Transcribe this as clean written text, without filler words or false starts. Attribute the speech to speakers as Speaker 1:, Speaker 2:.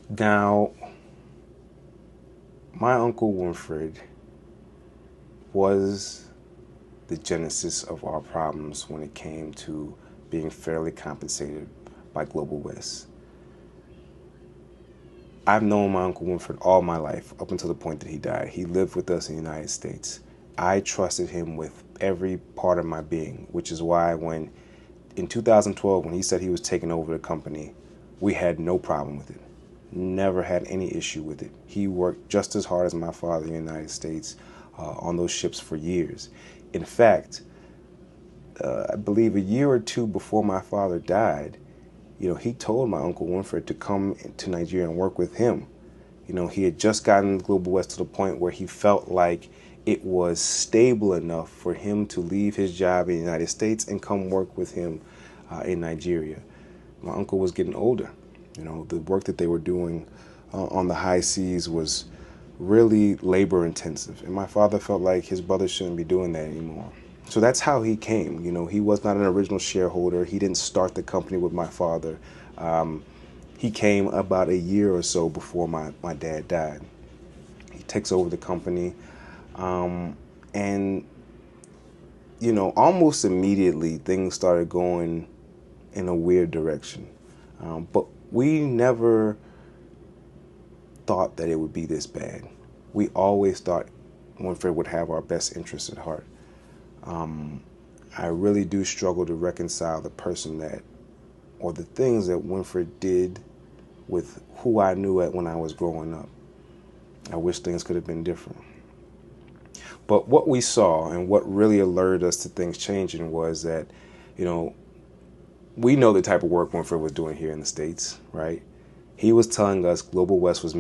Speaker 1: Now, my Uncle Winfred was the genesis of our problems when it came to being fairly compensated by Global West. I've known my Uncle Winfred all my life, up until the point that he died. He lived with us in the United States. I trusted him with every part of my being, which is why in 2012, when he said he was taking over the company, we had no problem with it. Never had any issue with it. He worked just as hard as my father in the United States on those ships for years. In fact, I believe a year or two before my father died, he told my Uncle Winfred to come to Nigeria and work with him. He had just gotten Global West to the point where he felt like it was stable enough for him to leave his job in the United States and come work with him in Nigeria. My uncle was getting older. The work that they were doing on the high seas was really labor intensive. And my father felt like his brother shouldn't be doing that anymore. So that's how he came. He was not an original shareholder. He didn't start the company with my father. He came about a year or so before my dad died. He takes over the company. And, almost immediately things started going in a weird direction. But we never thought that it would be this bad. We always thought Winfred would have our best interests at heart. I really do struggle to reconcile the person or the things that Winfred did with who I knew when I was growing up. I wish things could have been different. But what we saw and what really alerted us to things changing was that, we know the type of work Winfred was doing here in the States, right? He was telling us Global West was